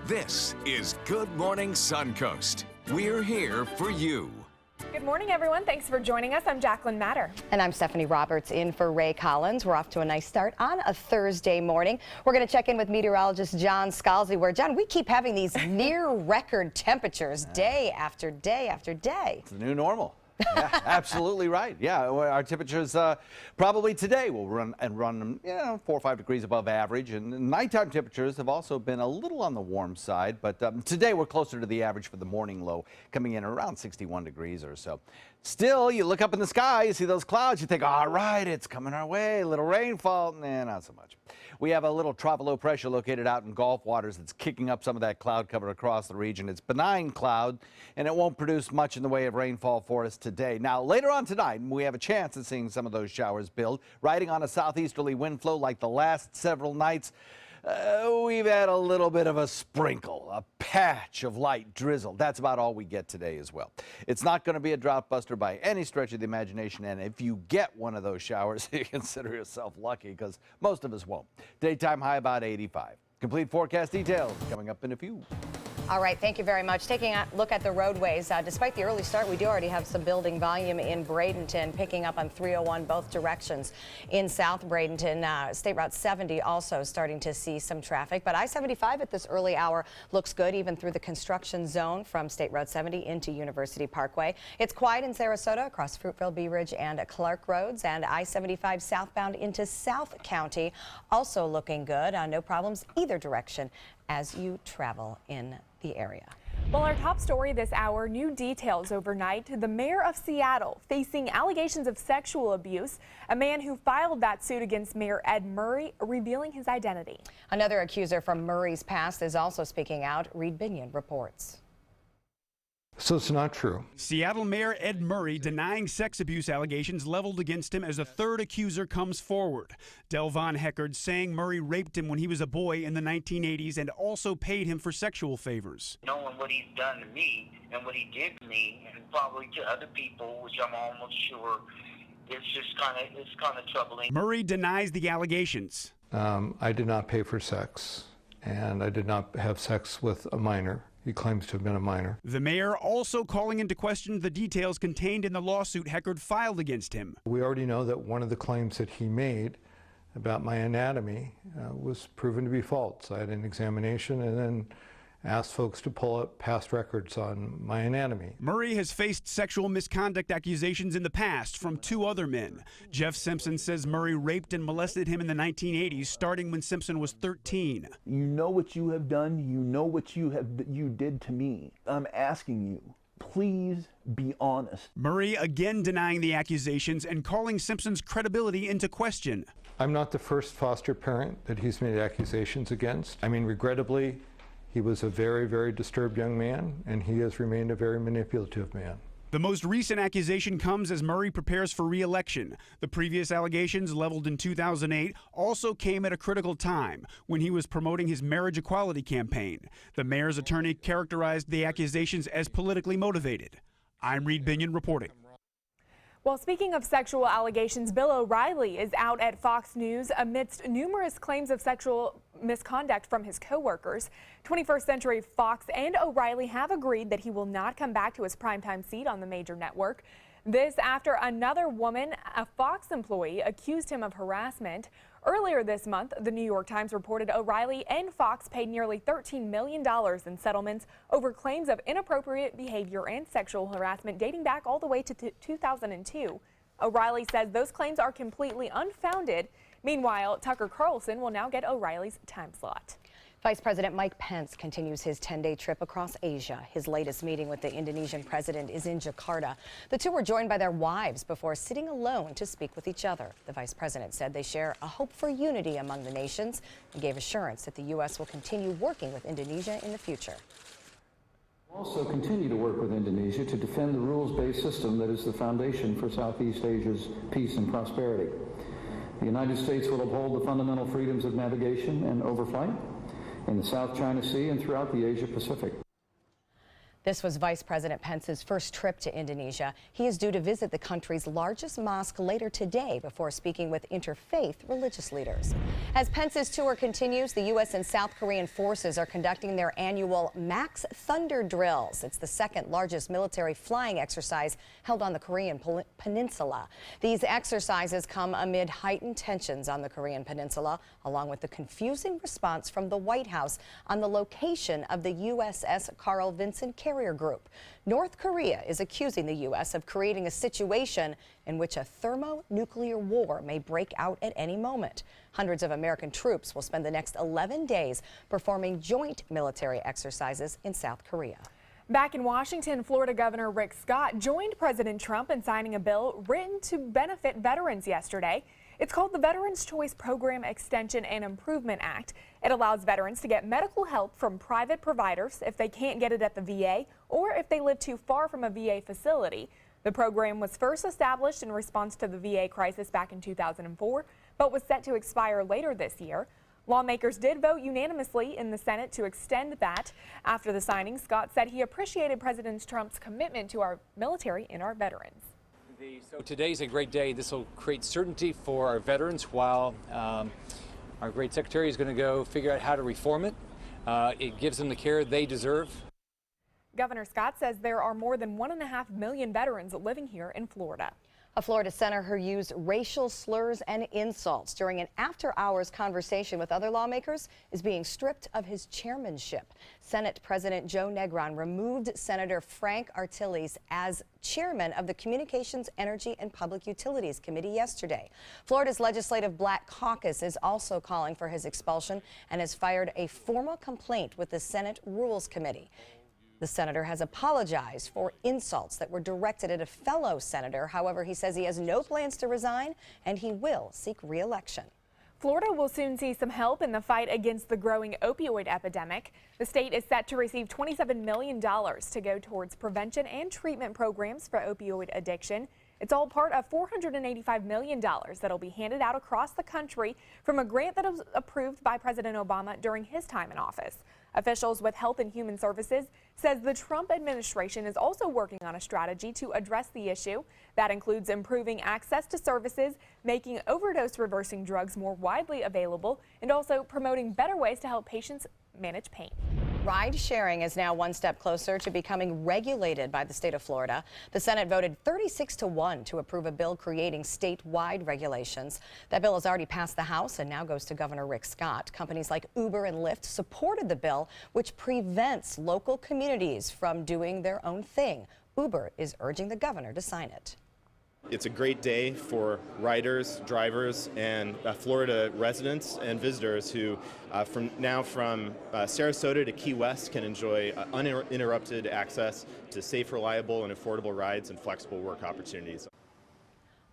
This is Good Morning Suncoast. We're here for you. Good morning, everyone. Thanks for joining us. I'm Jacqueline Matter. And I'm Stephanie Roberts in for Ray Collins. We're off to a nice start on a Thursday morning. We're going to check in with meteorologist John Scalzi, where, John, we keep having these near record temperatures day after day after day. It's the new normal. Yeah, absolutely right. Yeah, our temperatures probably today will run 4 or 5 degrees above average, and nighttime temperatures have also been a little on the warm side, but today we're closer to the average for the morning low, coming in around 61 degrees or so. Still, you look up in the sky, you see those clouds, you think, all right, it's coming our way, a little rainfall. Nah, not so much. We have a little trough of low pressure located out in Gulf waters that's kicking up some of that cloud cover across the region. It's benign cloud, and it won't produce much in the way of rainfall for us today. Now, later on tonight, we have a chance of seeing some of those showers build, riding on a southeasterly wind flow like the last several nights. We've had a little bit of a sprinkle, a patch of light drizzle. That's about all we get today as well. It's not going to be a drought buster by any stretch of the imagination, and if you get one of those showers, you consider yourself lucky, because most of us won't. Daytime high about 85. Complete forecast details coming up in a few. All right, thank you very much. Taking a look at the roadways, despite the early start, we do already have some building volume in Bradenton, picking up on 301 both directions in South Bradenton. State Route 70 also starting to see some traffic, but I-75 at this early hour looks good, even through the construction zone from State Route 70 into University Parkway. It's quiet in Sarasota across Fruitville, Bee Ridge, and Clark Roads, and I-75 southbound into South County also looking good. No problems either direction as you travel in the area. Well, our top story this hour, new details overnight. The mayor of Seattle facing allegations of sexual abuse. A man who filed that suit against Mayor Ed Murray revealing his identity. Another accuser from Murray's past is also speaking out. Reed Binion reports. So it's not true. Seattle Mayor Ed Murray denying sex abuse allegations leveled against him as a third accuser comes forward. Del Von Heckard saying Murray raped him when he was a boy in the 1980s and also paid him for sexual favors. Knowing what he's done to me and what he did to me and probably to other people, which I'm almost sure, it's just kind of troubling. Murray denies the allegations. I did not pay for sex, and I did not have sex with a minor. He claims to have been a minor. The mayor also calling into question the details contained in the lawsuit Heckard filed against him. We already know that one of the claims that he made about my anatomy was proven to be false. I had an examination and then asked folks to pull up past records on my anatomy. Murray has faced sexual misconduct accusations in the past from 2 other men. Jeff Simpson says Murray raped and molested him in the 1980s, starting when Simpson was 13. You know what you have done. You know what you did to me. I'm asking you, please be honest. Murray again denying the accusations and calling Simpson's credibility into question. I'm not the first foster parent that he's made accusations against. I mean, regrettably, he was a very, very disturbed young man, and he has remained a very manipulative man. The most recent accusation comes as Murray prepares for re-election. The previous allegations, leveled in 2008, also came at a critical time when he was promoting his marriage equality campaign. The mayor's attorney characterized the accusations as politically motivated. I'm Reed Binion reporting. Well, speaking of sexual allegations, Bill O'Reilly is out at Fox News amidst numerous claims of sexual misconduct from his co-workers. 21st Century Fox and O'Reilly have agreed that he will not come back to his primetime seat on the major network. This after another woman, a Fox employee, accused him of harassment. Earlier this month, the New York Times reported O'Reilly and Fox paid nearly $13 million in settlements over claims of inappropriate behavior and sexual harassment dating back all the way to 2002. O'Reilly says those claims are completely unfounded. Meanwhile, Tucker Carlson will now get O'Reilly's time slot. Vice President Mike Pence continues his 10-day trip across Asia. His latest meeting with the Indonesian president is in Jakarta. The two were joined by their wives before sitting alone to speak with each other. The vice president said they share a hope for unity among the nations and gave assurance that the U.S. will continue working with Indonesia in the future. We'll also continue to work with Indonesia to defend the rules-based system that is the foundation for Southeast Asia's peace and prosperity. The United States will uphold the fundamental freedoms of navigation and overflight in the South China Sea and throughout the Asia Pacific. This was Vice President Pence's first trip to Indonesia. He is due to visit the country's largest mosque later today before speaking with interfaith religious leaders. As Pence's tour continues, the U.S. and South Korean forces are conducting their annual Max Thunder drills. It's the second largest military flying exercise held on the Korean Peninsula. These exercises come amid heightened tensions on the Korean Peninsula, along with the confusing response from the White House on the location of the USS Carl Vinson Carrier Group. North Korea is accusing the U.S. of creating a situation in which a thermonuclear war may break out at any moment. Hundreds of American troops will spend the next 11 days performing joint military exercises in South Korea. Back in Washington, Florida Governor Rick Scott joined President Trump in signing a bill written to benefit veterans yesterday. It's called the Veterans Choice Program Extension and Improvement Act. It allows veterans to get medical help from private providers if they can't get it at the VA or if they live too far from a VA facility. The program was first established in response to the VA crisis back in 2004, but was set to expire later this year. Lawmakers did vote unanimously in the Senate to extend that. After the signing, Scott said he appreciated President Trump's commitment to our military and our veterans. So today's a great day. This will create certainty for our veterans while our great secretary is going to go figure out how to reform it. It gives them the care they deserve. Governor Scott says there are more than 1.5 million veterans living here in Florida. A Florida senator used racial slurs and insults during an after-hours conversation with other lawmakers is being stripped of his chairmanship. Senate President Joe Negron removed Senator Frank Artiles as chairman of the Communications, Energy, and Public Utilities Committee yesterday. Florida's Legislative Black Caucus is also calling for his expulsion and has fired a formal complaint with the Senate Rules Committee. The senator has apologized for insults that were directed at a fellow senator. However, he says he has no plans to resign and he will seek re-election. Florida will soon see some help in the fight against the growing opioid epidemic. The state is set to receive $27 million to go towards prevention and treatment programs for opioid addiction. It's all part of $485 million that'll be handed out across the country from a grant that was approved by President Obama during his time in office. Officials with Health and Human Services says the Trump administration is also working on a strategy to address the issue. That includes improving access to services, making overdose reversing drugs more widely available, and also promoting better ways to help patients manage pain. Ride sharing is now one step closer to becoming regulated by the state of Florida. The Senate voted 36-1 to approve a bill creating statewide regulations. That bill has already passed the House and now goes to Governor Rick Scott. Companies like Uber and Lyft supported the bill, which prevents local communities from doing their own thing. Uber is urging the governor to sign it. It's a great day for riders, drivers, and Florida residents and visitors who from Sarasota to Key West can enjoy uninterrupted access to safe, reliable, and affordable rides and flexible work opportunities.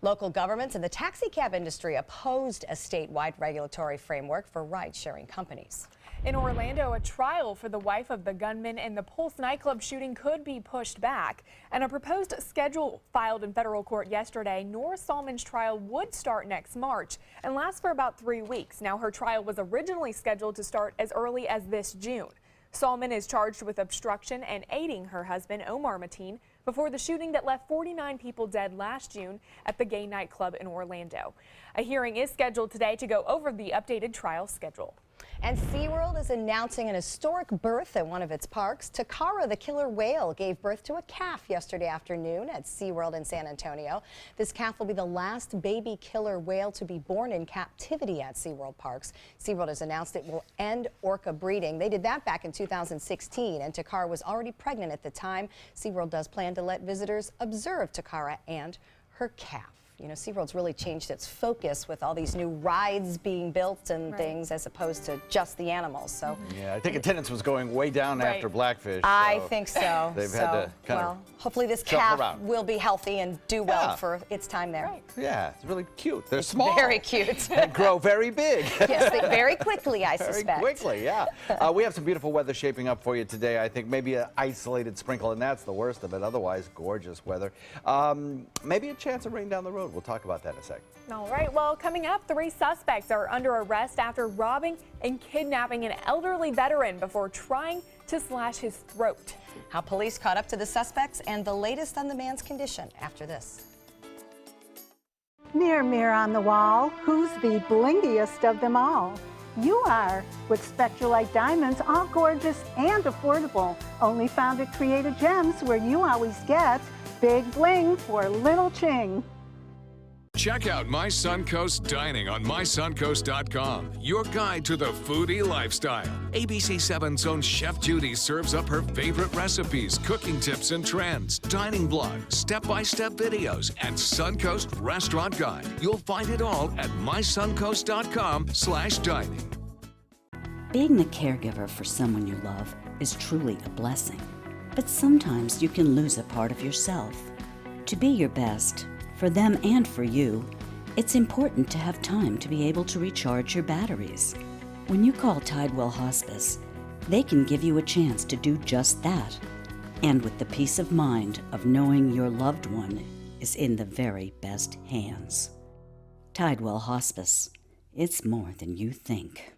Local governments and the taxi cab industry opposed a statewide regulatory framework for ride-sharing companies. In Orlando, a trial for the wife of the gunman in the Pulse nightclub shooting could be pushed back. And a proposed schedule filed in federal court yesterday, Nora Salmon's trial would start next March and last for about 3 weeks. Now, her trial was originally scheduled to start as early as this June. Salmon is charged with obstruction and aiding her husband, Omar Mateen, before the shooting that left 49 people dead last June at the gay nightclub in Orlando. A hearing is scheduled today to go over the updated trial schedule. And SeaWorld is announcing an historic birth at one of its parks. Takara, the killer whale, gave birth to a calf yesterday afternoon at SeaWorld in San Antonio. This calf will be the last baby killer whale to be born in captivity at SeaWorld parks. SeaWorld has announced it will end orca breeding. They did that back in 2016, and Takara was already pregnant at the time. SeaWorld does plan to let visitors observe Takara and her calf. You know, SeaWorld's really changed its focus with all these new rides being built and things as opposed to just the animals. So yeah, I think attendance was going way down after Blackfish. I think so. They've had to kind of hopefully this calf will be healthy and do well for its time there. Yeah, it's really cute. They're small. Very cute. They grow very big. Yes, very quickly, I suspect. Very quickly, yeah. We have some beautiful weather shaping up for you today. I think maybe an isolated sprinkle, and that's the worst of it. Otherwise, gorgeous weather. Maybe a chance of rain down the road. road. We'll talk about that in a second. All right, well, coming up, 3 suspects are under arrest after robbing and kidnapping an elderly veteran before trying to slash his throat. How police caught up to the suspects and the latest on the man's condition after this. Mirror, mirror on the wall, who's the blingiest of them all? You are, with Spectralite diamonds, all gorgeous and affordable. Only found at Creative Gems, where you always get big bling for little ching. Check out My Suncoast Dining on mysuncoast.com, your guide to the foodie lifestyle. ABC7's own Chef Judy serves up her favorite recipes, cooking tips and trends, dining blogs, step-by-step videos, and Suncoast Restaurant Guide. You'll find it all at mysuncoast.com/dining. Being the caregiver for someone you love is truly a blessing. But sometimes you can lose a part of yourself. To be your best, for them and for you, it's important to have time to be able to recharge your batteries. When you call Tidewell Hospice, they can give you a chance to do just that, and with the peace of mind of knowing your loved one is in the very best hands. Tidewell Hospice. It's more than you think.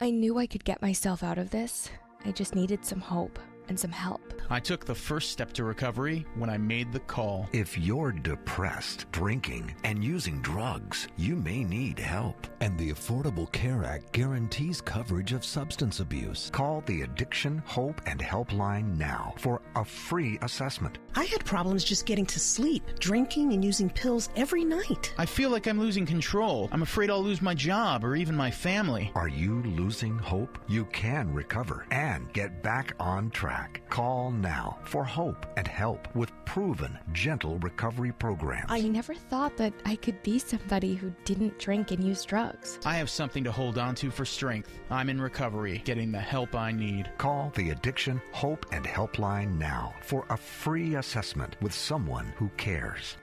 I knew I could get myself out of this. I just needed some hope and some help. I took the first step to recovery when I made the call. If you're depressed, drinking, and using drugs, you may need help. And the Affordable Care Act guarantees coverage of substance abuse. Call the Addiction, Hope, and Helpline now for a free assessment. I had problems just getting to sleep, drinking and using pills every night. I feel like I'm losing control. I'm afraid I'll lose my job or even my family. Are you losing hope? You can recover and get back on track. Call now for hope and help with proven, gentle recovery programs. I never thought that I could be somebody who didn't drink and use drugs. I have something to hold on to for strength. I'm in recovery, getting the help I need. Call the Addiction, Hope, and Helpline now for a free assessment with someone who cares.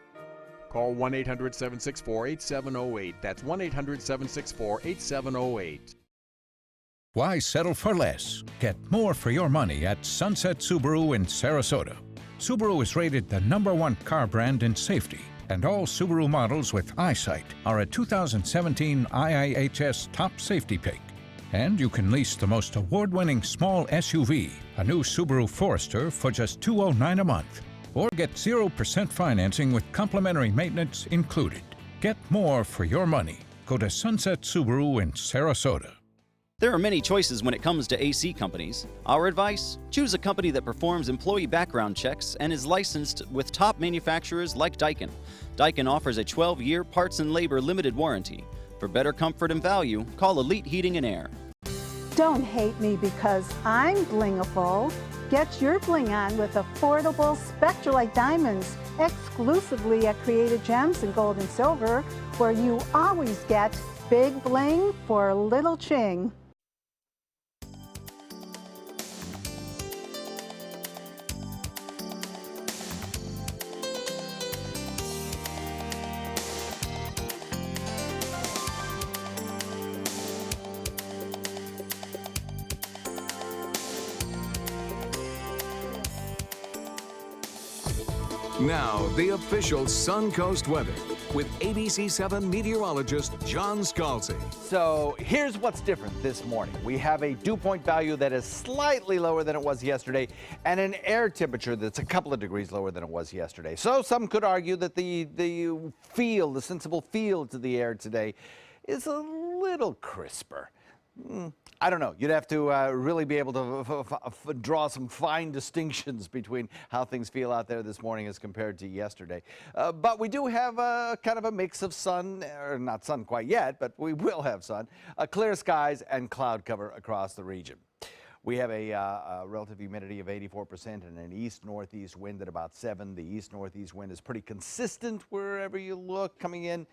Call 1-800-764-8708. That's 1-800-764-8708. Why settle for less? Get more for your money at Sunset Subaru in Sarasota. Subaru is rated the #1 car brand in safety, and all Subaru models with eyesight are a 2017 IIHS top safety pick. And you can lease the most award-winning small SUV, a new Subaru Forester, for just $209 a month. Or get 0% financing with complimentary maintenance included. Get more for your money. Go to Sunset Subaru in Sarasota. There are many choices when it comes to AC companies. Our advice? Choose a company that performs employee background checks and is licensed with top manufacturers like Daikin. Daikin offers a 12-year parts and labor limited warranty. For better comfort and value, call Elite Heating and Air. Don't hate me because I'm blingable. Get your bling on with affordable Spectralite diamonds exclusively at Creative Gems in Gold and Silver, where you always get big bling for little ching. Now, the official Suncoast weather with ABC7 meteorologist John Scalzi. So here's what's different this morning. We have a dew point value that is slightly lower than it was yesterday and an air temperature that's a couple of degrees lower than it was yesterday. So some could argue that the sensible feel to the air today is a little crisper. I don't know. You'd have to really be able to draw some fine distinctions between how things feel out there this morning as compared to yesterday. But we do have kind of a mix of sun, or not sun quite yet, but we will have sun, clear skies and cloud cover across the region. We have a relative humidity of 84% and an east-northeast wind at about 7. The east-northeast wind is pretty consistent wherever you look, coming in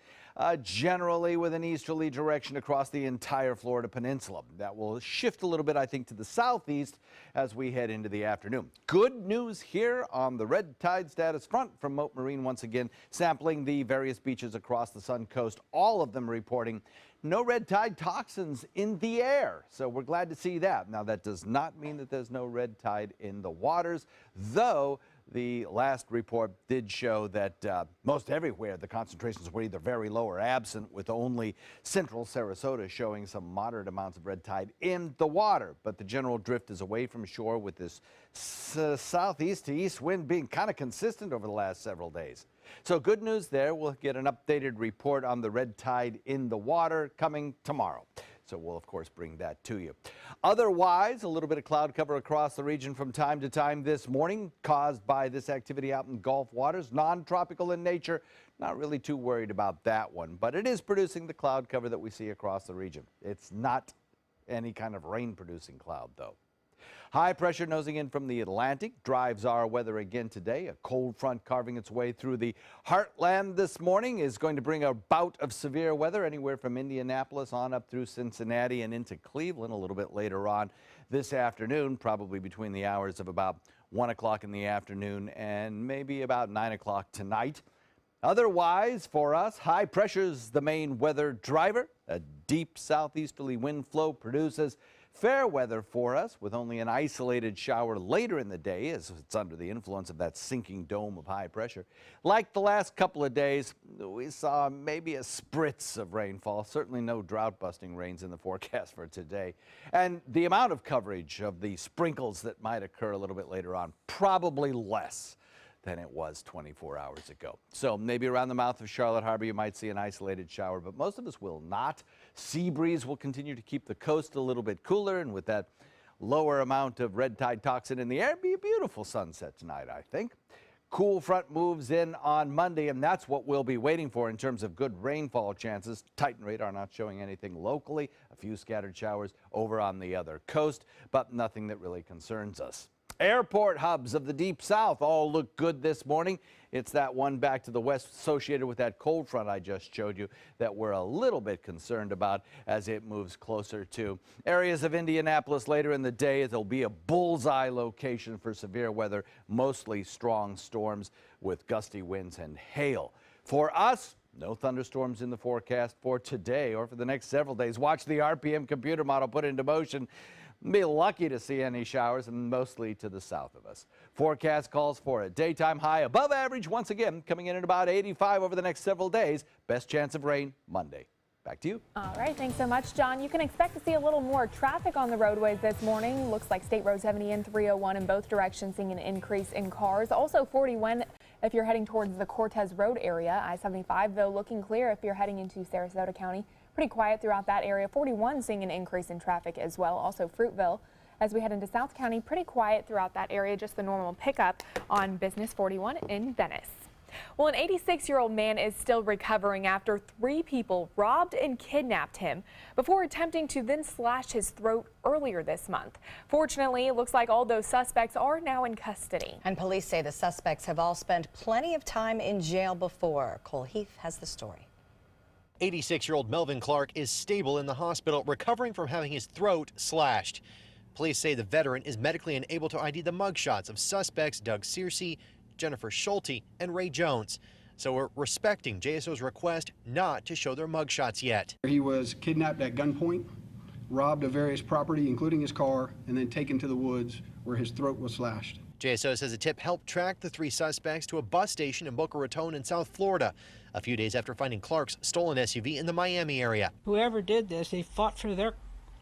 generally with an easterly direction across the entire Florida peninsula. That will shift a little bit, I think, to the southeast as we head into the afternoon. Good news here on the red tide status front from Mote Marine once again, sampling the various beaches across the Suncoast, all of them reporting no red tide toxins in the air. So we're glad to see that. Now, that does not mean that there's no red tide in the waters, though The last report did show that most everywhere the concentrations were either very low or absent, with only central Sarasota showing some moderate amounts of red tide in the water. But the general drift is away from shore, with this southeast to east wind being kind of consistent over the last several days. So good news there. We'll get an updated report on the red tide in the water coming tomorrow. So we'll, of course, bring that to you. Otherwise, a little bit of cloud cover across the region from time to time this morning, caused by this activity out in Gulf waters, non-tropical in nature. Not really too worried about that one, but it is producing the cloud cover that we see across the region. It's not any kind of rain-producing cloud, though. High pressure nosing in from the Atlantic drives our weather again today. A cold front carving its way through the heartland this morning is going to bring a bout of severe weather anywhere from Indianapolis on up through Cincinnati and into Cleveland a little bit later on this afternoon, probably between the hours of about 1 o'clock in the afternoon and maybe about 9 o'clock tonight. Otherwise, for us, high pressure's the main weather driver. A deep southeasterly wind flow produces fair weather for us, with only an isolated shower later in the day as it's under the influence of that sinking dome of high pressure. Like the last couple of days, we saw maybe a spritz of rainfall. Certainly no drought-busting rains in the forecast for today. And the amount of coverage of the sprinkles that might occur a little bit later on, probably less than it was 24 hours ago. So maybe around the mouth of Charlotte Harbor you might see an isolated shower, but most of us will not. Sea breeze will continue to keep the coast a little bit cooler, and with that lower amount of red tide toxin in the air, be a beautiful sunset tonight, I think. Cool front moves in on Monday, and that's what we'll be waiting for in terms of good rainfall chances. Titan radar not showing anything locally. A few scattered showers over on the other coast, but nothing that really concerns us. Airport hubs of the Deep South all look good this morning. It's that one back to the west associated with that cold front I just showed you that we're a little bit concerned about as it moves closer to areas of Indianapolis later in the day. There'll be a bullseye location for severe weather, mostly strong storms with gusty winds and hail. For us, no thunderstorms in the forecast for today or for the next several days. Watch the RPM computer model put into motion. Be lucky to see any showers, and mostly to the south of us. Forecast calls for a daytime high above average once again, coming in at about 85 over the next several days. Best chance of rain Monday. Back to you. All right, thanks so much, John. You can expect to see a little more traffic on the roadways this morning. Looks like State Road 70 and 301 in both directions seeing an increase in cars. Also 41 if you're heading towards the Cortez Road area. I-75, though, looking clear if you're heading into Sarasota County. Pretty quiet throughout that area. 41 seeing an increase in traffic as well. Also Fruitville as we head into South County. Pretty quiet throughout that area. Just the normal pickup on Business 41 in Venice. Well, an 86-year-old man is still recovering after 3 people robbed and kidnapped him before attempting to then slash his throat earlier this month. Fortunately, it looks like all those suspects are now in custody. And police say the suspects have all spent plenty of time in jail before. Cole Heath has the story. 86-year-old Melvin Clark is stable in the hospital, recovering from having his throat slashed. Police say the veteran is medically unable to ID the mugshots of suspects Doug Searcy, Jennifer Schulte, and Ray Jones. So we're respecting JSO's request not to show their mugshots yet. He was kidnapped at gunpoint, robbed of various property, including his car, and then taken to the woods where his throat was slashed. JSO says a tip helped track the 3 suspects to a bus station in Boca Raton in South Florida, a few days after finding Clark's stolen SUV in the Miami area. Whoever did this, they fought for their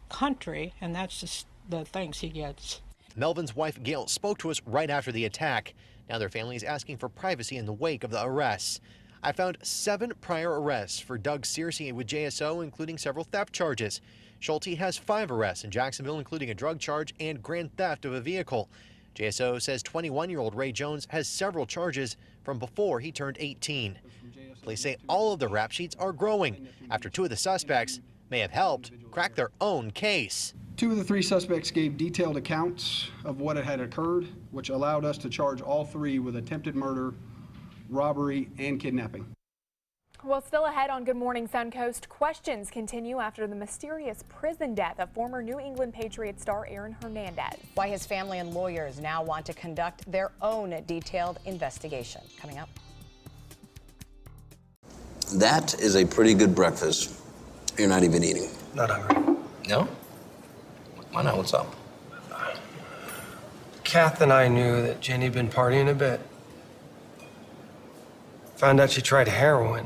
country, and that's just the thanks he gets. Melvin's wife, Gail, spoke to us right after the attack. Now their family is asking for privacy in the wake of the arrests. I found 7 prior arrests for Doug Searcy with JSO, including several theft charges. Schulte has 5 arrests in Jacksonville, including a drug charge and grand theft of a vehicle. JSO says 21-year-old Ray Jones has several charges from before he turned 18. Police say all of the rap sheets are growing after 2 of the suspects may have helped crack their own case. 2 of the 3 suspects gave detailed accounts of what had occurred, which allowed us to charge all 3 with attempted murder, robbery, and kidnapping. Well, still ahead on Good Morning Suncoast, questions continue after the mysterious prison death of former New England Patriots star Aaron Hernandez. Why his family and lawyers now want to conduct their own detailed investigation. Coming up. That is a pretty good breakfast. You're not even eating. Not hungry. No? Why not? What's up? Kath and I knew that Jenny had been partying a bit. Found out she tried heroin.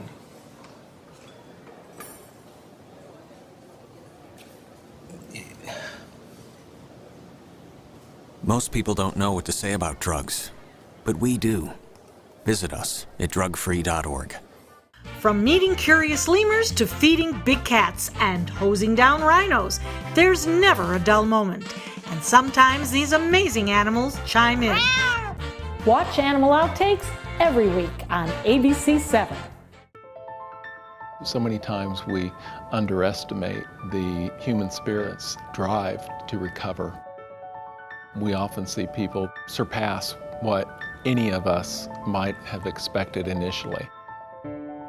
Most people don't know what to say about drugs, but we do. Visit us at drugfree.org. From meeting curious lemurs to feeding big cats and hosing down rhinos, there's never a dull moment. And sometimes these amazing animals chime in. Watch Animal Outtakes every week on ABC 7. So many times we underestimate the human spirit's drive to recover. We often see people surpass what any of us might have expected initially.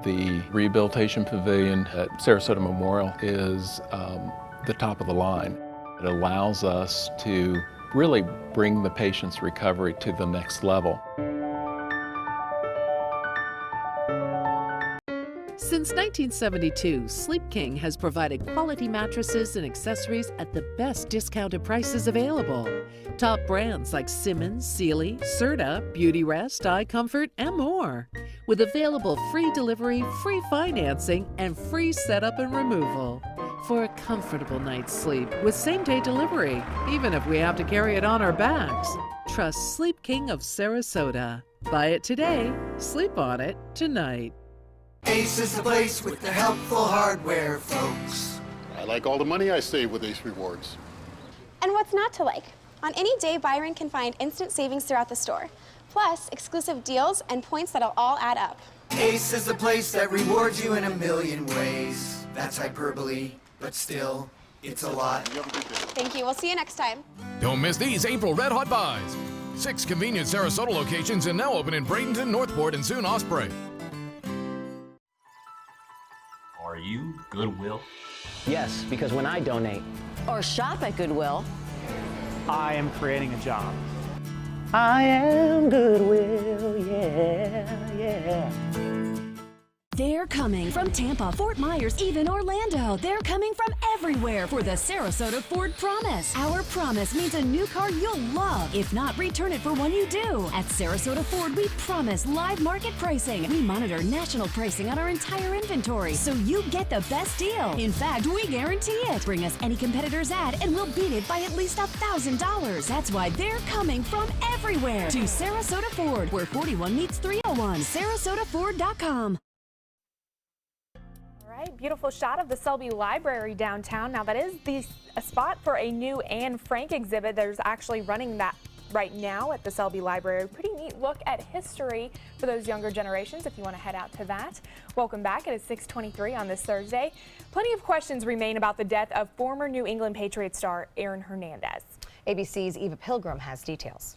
The Rehabilitation Pavilion at Sarasota Memorial is the top of the line. It allows us to really bring the patient's recovery to the next level. Since 1972, Sleep King has provided quality mattresses and accessories at the best discounted prices available. Top brands like Simmons, Sealy, Serta, Beauty Rest, Eye Comfort, and more. With available free delivery, free financing, and free setup and removal. For a comfortable night's sleep with same-day delivery, even if we have to carry it on our backs. Trust Sleep King of Sarasota. Buy it today, sleep on it tonight. Ace is the place with the helpful hardware, folks. I like all the money I save with Ace Rewards. And what's not to like? On any day, Byron can find instant savings throughout the store. Plus, exclusive deals and points that'll all add up. Ace is the place that rewards you in a million ways. That's hyperbole, but still, it's a lot. Thank you. We'll see you next time. Don't miss these April Red Hot buys. 6 convenient Sarasota locations and now open in Bradenton, Northport, and soon Osprey. Are you Goodwill? Yes, because when I donate or shop at Goodwill, I am creating a job. I am Goodwill, yeah. They're coming from Tampa, Fort Myers, even Orlando. They're coming from everywhere for the Sarasota Ford Promise. Our promise means a new car you'll love. If not, return it for one you do. At Sarasota Ford, we promise live market pricing. We monitor national pricing on our entire inventory, so you get the best deal. In fact, we guarantee it. Bring us any competitor's ad, and we'll beat it by at least $1,000. That's why they're coming from everywhere to Sarasota Ford, where 41 meets 301. SarasotaFord.com. Beautiful shot of the Selby Library downtown. Now that is a spot for a new Anne Frank exhibit. There's actually running that right now at the Selby Library. Pretty neat look at history for those younger generations if you want to head out to that. Welcome back. It is 6:23 on this Thursday. Plenty of questions remain about the death of former New England Patriots star Aaron Hernandez. ABC's Eva Pilgrim has details.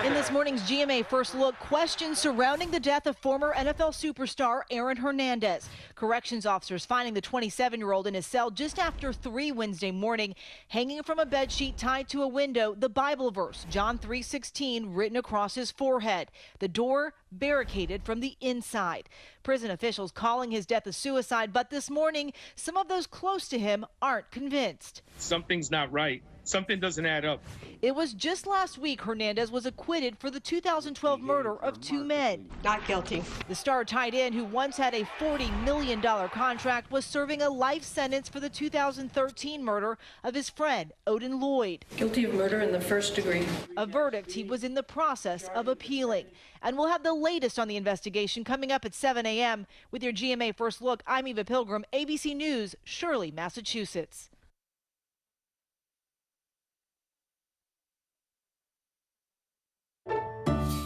In this morning's GMA First Look, questions surrounding the death of former NFL superstar Aaron Hernandez. Corrections officers finding the 27-year-old in his cell just after 3 Wednesday morning, hanging from a bedsheet tied to a window, the Bible verse, John 3:16, written across his forehead. The door barricaded from the inside. Prison officials calling his death a suicide, but this morning, some of those close to him aren't convinced. Something's not right. Something doesn't add up. It was just last week Hernandez was acquitted for the 2012 murder of 2 men. Not guilty. The star tight end, who once had a $40 million contract, was serving a life sentence for the 2013 murder of his friend, Odin Lloyd. Guilty of murder in the first degree. A verdict he was in the process of appealing. And we'll have the latest on the investigation coming up at 7 a.m. With your GMA First Look, I'm Eva Pilgrim, ABC News, Shirley, Massachusetts.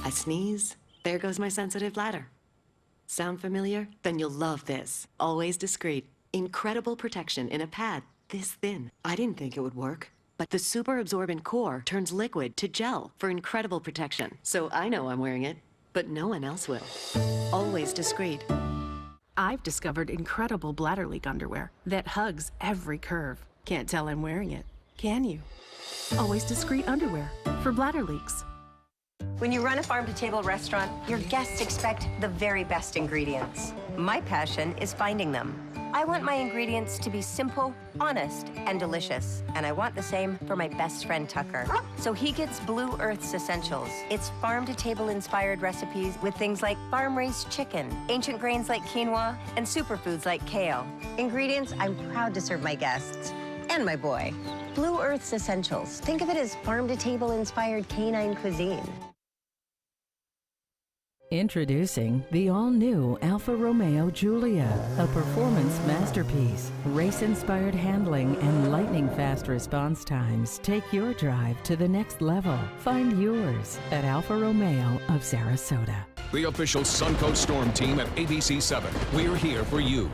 I sneeze, there goes my sensitive bladder. Sound familiar? Then you'll love this. Always discreet. Incredible protection in a pad this thin. I didn't think it would work, but the super absorbent core turns liquid to gel for incredible protection. So I know I'm wearing it, but no one else will. Always discreet. I've discovered incredible bladder leak underwear that hugs every curve. Can't tell I'm wearing it, can you? Always discreet underwear for bladder leaks. When you run a farm-to-table restaurant, your guests expect the very best ingredients. My passion is finding them. I want my ingredients to be simple, honest, and delicious. And I want the same for my best friend Tucker. So he gets Blue Earth's Essentials. It's farm-to-table inspired recipes with things like farm-raised chicken, ancient grains like quinoa, and superfoods like kale. Ingredients I'm proud to serve my guests. And my boy. Blue Earth's Essentials. Think of it as farm-to-table inspired canine cuisine. Introducing the all-new Alfa Romeo Giulia, a performance masterpiece. Race-inspired handling and lightning-fast response times take your drive to the next level. Find yours at Alfa Romeo of Sarasota. The official Suncoast Storm team at ABC 7. We're here for you.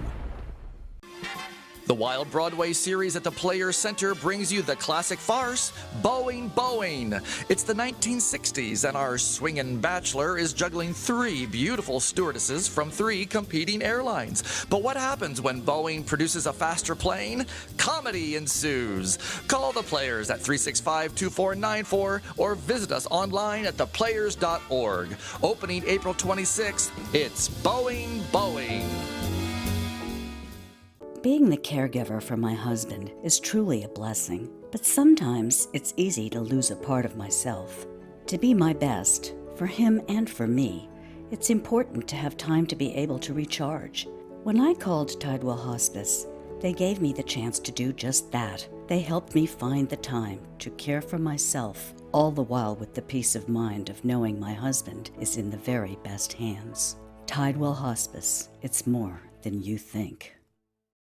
The Wild Broadway series at the Players Center brings you the classic farce, Boeing, Boeing. It's the 1960s, and our swingin' bachelor is juggling 3 beautiful stewardesses from 3 competing airlines. But what happens when Boeing produces a faster plane? Comedy ensues. Call the Players at 365-2494 or visit us online at theplayers.org. Opening April 26th, it's Boeing, Boeing. Being the caregiver for my husband is truly a blessing, but sometimes it's easy to lose a part of myself. To be my best, for him and for me, it's important to have time to be able to recharge. When I called Tidewell Hospice, they gave me the chance to do just that. They helped me find the time to care for myself, all the while with the peace of mind of knowing my husband is in the very best hands. Tidewell Hospice, it's more than you think.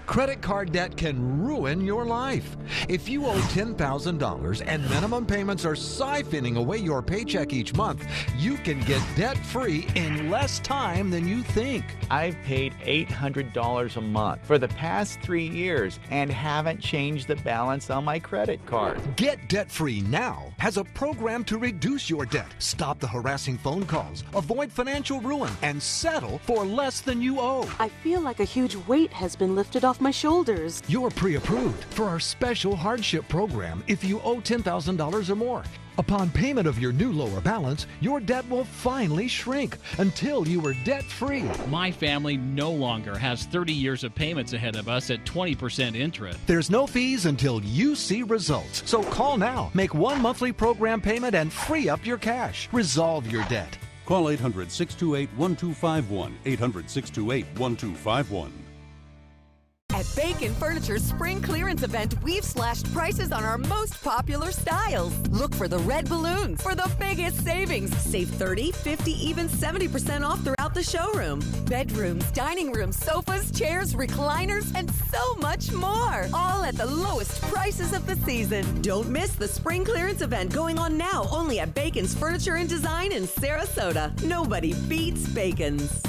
Credit card debt can ruin your life. If you owe $10,000 and minimum payments are siphoning away your paycheck each month, you can get debt-free in less time than you think. I've paid $800 a month for the past 3 years and haven't changed the balance on my credit card. Get Debt-Free Now has a program to reduce your debt, stop the harassing phone calls, avoid financial ruin, and settle for less than you owe. I feel like a huge weight has been lifted off my shoulders. You're pre-approved for our special hardship program if you owe $10,000 or more. Upon payment of your new lower balance, your debt will finally shrink until you are debt-free. My family no longer has 30 years of payments ahead of us at 20% interest. There's no fees until you see results. So call now, make one monthly program payment, and free up your cash. Resolve your debt. Call 800-628-1251, 800-628-1251. At Bacon Furniture's spring clearance event, we've slashed prices on our most popular styles. Look for the red balloons for the biggest savings. Save 30, 50, even 70% off throughout the showroom. Bedrooms, dining rooms, sofas, chairs, recliners, and so much more. All at the lowest prices of the season. Don't miss the spring clearance event going on now only at Bacon's Furniture and Design in Sarasota. Nobody beats Bacon's.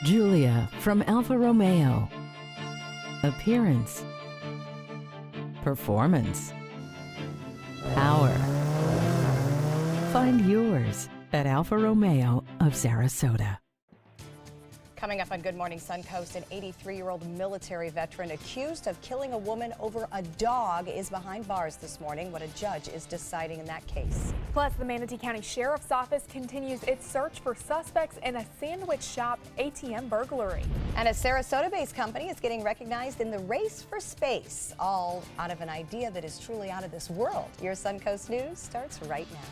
Giulia from Alfa Romeo. Appearance. Performance. Power. Find yours at Alfa Romeo of Sarasota. Coming up on Good Morning Suncoast, an 83-year-old military veteran accused of killing a woman over a dog is behind bars this morning. What a judge is deciding in that case. Plus, the Manatee County Sheriff's Office continues its search for suspects in a sandwich shop ATM burglary. And a Sarasota-based company is getting recognized in the race for space, all out of an idea that is truly out of this world. Your Suncoast News starts right now.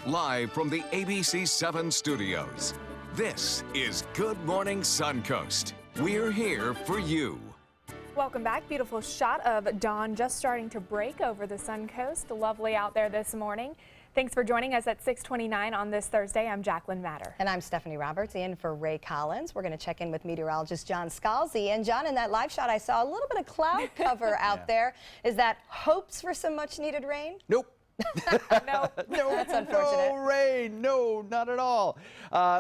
Live from the ABC 7 studios. This is Good Morning Suncoast. We're here for you. Welcome back. Beautiful shot of dawn just starting to break over the Suncoast. Lovely out there this morning. Thanks for joining us at 6:29 on this Thursday. I'm Jacqueline Matter. And I'm Stephanie Roberts, in for Ray Collins. We're going to check in with meteorologist John Scalzi. And John, in that live shot, I saw a little bit of cloud cover out there. Is that hopes for some much needed rain? Nope. No, that's unfortunate. No rain, no, not at all.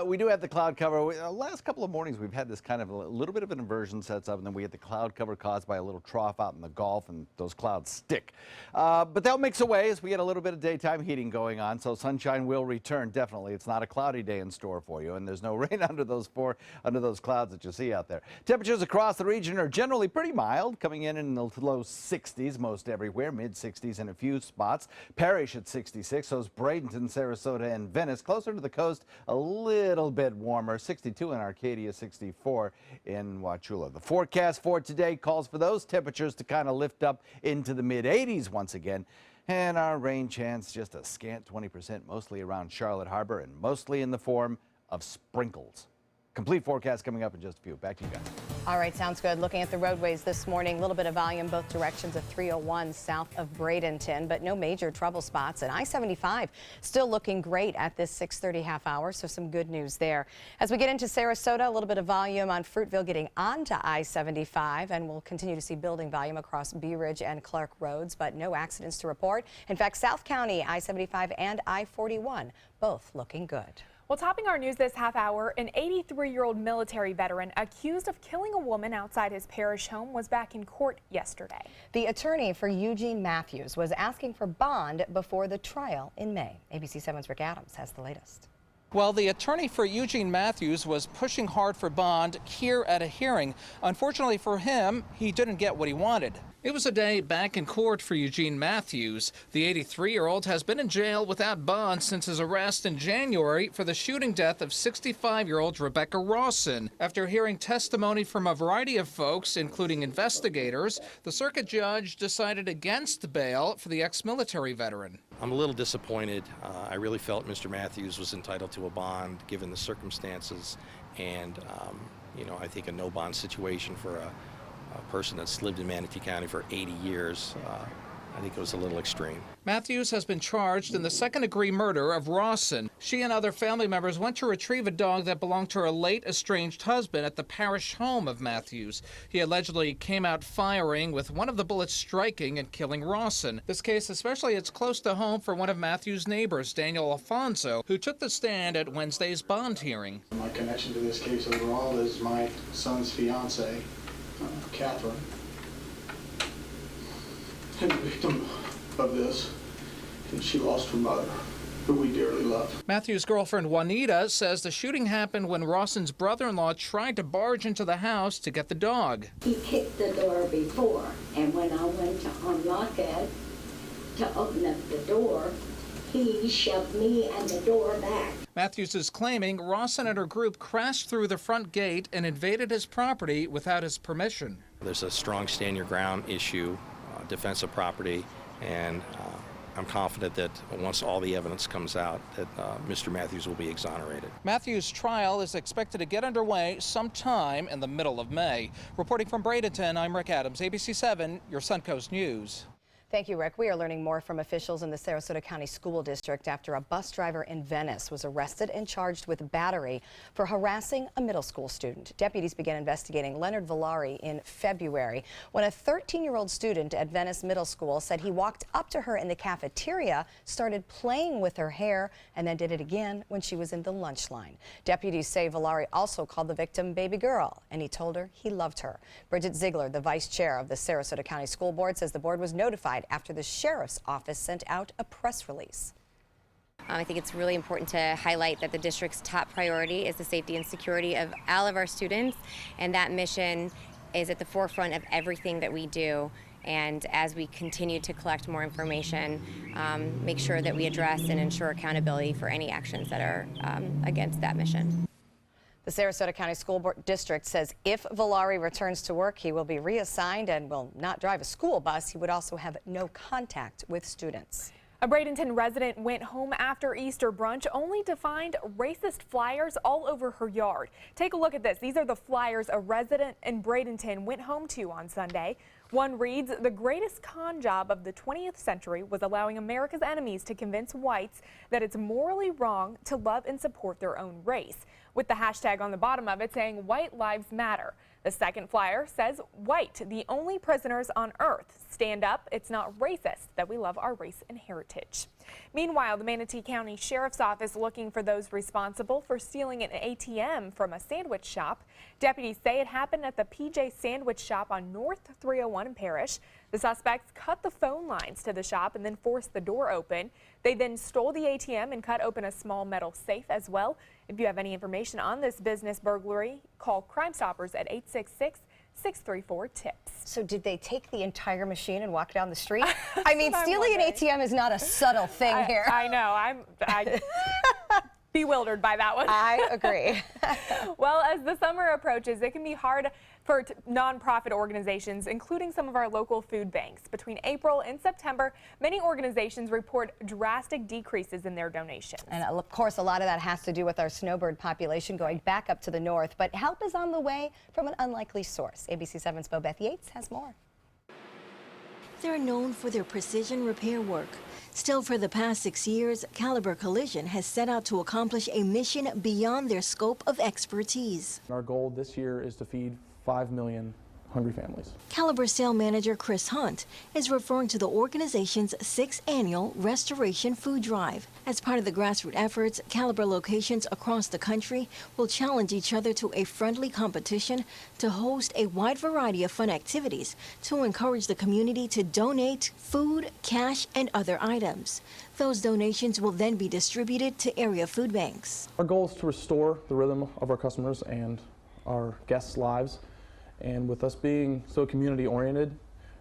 We do have the cloud cover. Last couple of mornings we've had this kind of a little bit of an inversion sets up, and then we had the cloud cover caused by a little trough out in the Gulf, and those clouds stick. But they'll mix away as we get a little bit of daytime heating going on, so sunshine will return, definitely. It's not a cloudy day in store for you, and there's no rain under those clouds that you see out there. Temperatures across the region are generally pretty mild, coming in the low 60s most everywhere, mid 60s in a few spots. Parish at 66. So's Bradenton, Sarasota, and Venice. Closer to the coast, a little bit warmer. 62 in Arcadia, 64 in Wauchula. The forecast for today calls for those temperatures to kind of lift up into the mid-80s once again. And our rain chance just a scant 20%, mostly around Charlotte Harbor and mostly in the form of sprinkles. Complete forecast coming up in just a few. Back to you guys. All right, sounds good. Looking at the roadways this morning, a little bit of volume both directions of 301 south of Bradenton, but no major trouble spots. And I-75 still looking great at this 6:30 half hour, so some good news there. As we get into Sarasota, a little bit of volume on Fruitville getting onto I-75, and we'll continue to see building volume across Bee Ridge and Clark roads, but no accidents to report. In fact, South County, I-75 and I-41 both looking good. Well, topping our news this half hour, an 83-year-old military veteran accused of killing a woman outside his parish home was back in court yesterday. The attorney for Eugene Matthews was asking for bond before the trial in May. ABC 7's Rick Adams has the latest. Well, the attorney for Eugene Matthews was pushing hard for bond here at a hearing. Unfortunately for him, he didn't get what he wanted. It was a day back in court for Eugene Matthews. The 83-year-old has been in jail without bond since his arrest in January for the shooting death of 65-year-old Rebecca Rawson. After hearing testimony from a variety of folks, including investigators, the circuit judge decided against bail for the ex-military veteran. I'm a little disappointed. I really felt Mr. Matthews was entitled to a bond given the circumstances, and I think a no bond situation for a person that's lived in Manatee County for 80 years, I think it was a little extreme. Matthews has been charged in the second-degree murder of Rawson. She and other family members went to retrieve a dog that belonged to her late estranged husband at the parish home of Matthews. He allegedly came out firing, with one of the bullets striking and killing Rawson. This case especially is close to home for one of Matthews' neighbors, Daniel Alfonso, who took the stand at Wednesday's bond hearing. My connection to this case overall is my son's fiance, Catherine, and the victim of this, and she lost her mother, who we dearly love. Matthew's girlfriend Juanita says the shooting happened when Rawson's brother-in-law tried to barge into the house to get the dog. He kicked the door before, and when I went to unlock it to open up the door, he shoved me and the door back. Matthews is claiming Rawson and her group crashed through the front gate and invaded his property without his permission. There's a strong stand your ground issue, defense of property, and I'm confident that once all the evidence comes out that Mr. Matthews will be exonerated. Matthews' trial is expected to get underway sometime in the middle of May. Reporting from Bradenton, I'm Rick Adams, ABC 7, your Suncoast News. Thank you, Rick. We are learning more from officials in the Sarasota County School District after a bus driver in Venice was arrested and charged with battery for harassing a middle school student. Deputies began investigating Leonard Villari in February when a 13-year-old student at Venice Middle School said he walked up to her in the cafeteria, started playing with her hair, and then did it again when she was in the lunch line. Deputies say Villari also called the victim baby girl, and he told her he loved her. Bridget Ziegler, the vice chair of the Sarasota County School Board, says the board was notified after the sheriff's office sent out a press release. I think it's really important to highlight that the district's top priority is the safety and security of all of our students, and that mission is at the forefront of everything that we do. And as we continue to collect more information, make sure that we address and ensure accountability for any actions that are against that mission. The Sarasota County School Board District says if Villari returns to work, he will be reassigned and will not drive a school bus. He would also have no contact with students. A Bradenton resident went home after Easter brunch only to find racist flyers all over her yard. Take a look at this. These are the flyers a resident in Bradenton went home to on Sunday. One reads, "The greatest con job of the 20th century was allowing America's enemies to convince whites that it's morally wrong to love and support their own race," with the hashtag on the bottom of it saying "White Lives Matter." The second flyer says, "White, the only prisoners on earth. Stand up. It's not racist that we love our race and heritage." Meanwhile, the Manatee County Sheriff's Office looking for those responsible for stealing an ATM from a sandwich shop. Deputies say it happened at the PJ Sandwich Shop on North 301 in Parish. The suspects cut the phone lines to the shop and then forced the door open. They then stole the ATM and cut open a small metal safe as well. If you have any information on this business burglary, call Crime Stoppers at 888-634-TIPS. So did they take the entire machine and walk down the street? I mean, stealing an ATM is not a subtle thing here. I know. I'm bewildered by that one. I agree. Well, as the summer approaches, it can be hard for nonprofit organizations, including some of our local food banks. Between April and September, many organizations report drastic decreases in their donations. And of course, a lot of that has to do with our snowbird population going back up to the north. But help is on the way from an unlikely source. ABC 7's Bobeth Yates has more. They're known for their precision repair work. Still, for the past 6 years, Caliber Collision has set out to accomplish a mission beyond their scope of expertise. Our goal this year is to feed 5 million hungry families. Caliber sale manager Chris Hunt is referring to the organization's 6th annual Restoration Food Drive. As part of the grassroots efforts, Caliber locations across the country will challenge each other to a friendly competition to host a wide variety of fun activities to encourage the community to donate food, cash, and other items. Those donations will then be distributed to area food banks. Our goal is to restore the rhythm of our customers and our guests' lives. And with us being so community-oriented,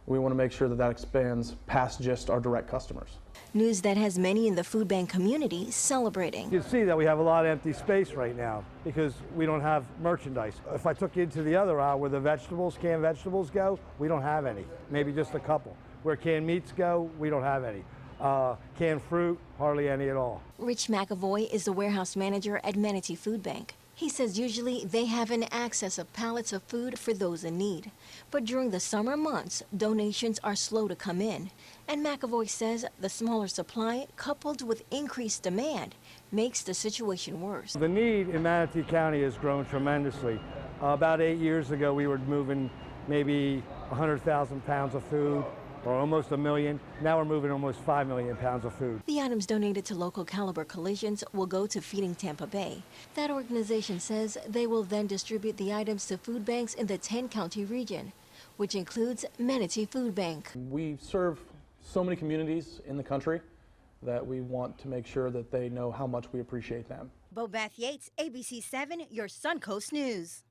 we want to make sure that that expands past just our direct customers. News that has many in the food bank community celebrating. You can see that we have a lot of empty space right now because we don't have merchandise. If I took you into the other aisle where the vegetables, canned vegetables go, we don't have any, maybe just a couple. Where canned meats go, we don't have any. Canned fruit, hardly any at all. Rich McAvoy is the warehouse manager at Manatee Food Bank. He says usually they have an excess of pallets of food for those in need. But during the summer months, donations are slow to come in. And McAvoy says the smaller supply, coupled with increased demand, makes the situation worse. The need in Manatee County has grown tremendously. About 8 years ago, we were moving maybe 100,000 pounds of food, or almost 1 million. Now we're moving almost 5 million pounds of food. The items donated to local Caliber Collisions will go to Feeding Tampa Bay. That organization says they will then distribute the items to food banks in the 10-county region, which includes Manatee Food Bank. We serve so many communities in the country that we want to make sure that they know how much we appreciate them. Bobeth Yates, ABC 7, your Suncoast News.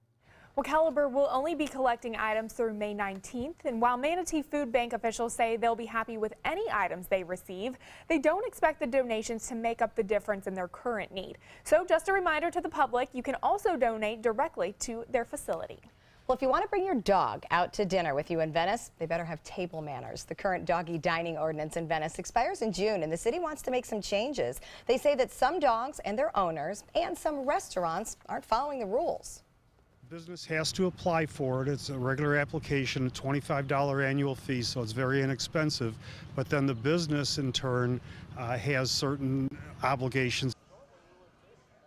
Well, Caliber will only be collecting items through May 19th, and while Manatee Food Bank officials say they'll be happy with any items they receive, they don't expect the donations to make up the difference in their current need. So just a reminder to the public, you can also donate directly to their facility. Well, if you want to bring your dog out to dinner with you in Venice, they better have table manners. The current doggy dining ordinance in Venice expires in June, and the city wants to make some changes. They say that some dogs and their owners and some restaurants aren't following the rules. Business has to apply for it. It's a regular application, a $25 annual fee, so it's very inexpensive. But then the business, in turn, has certain obligations.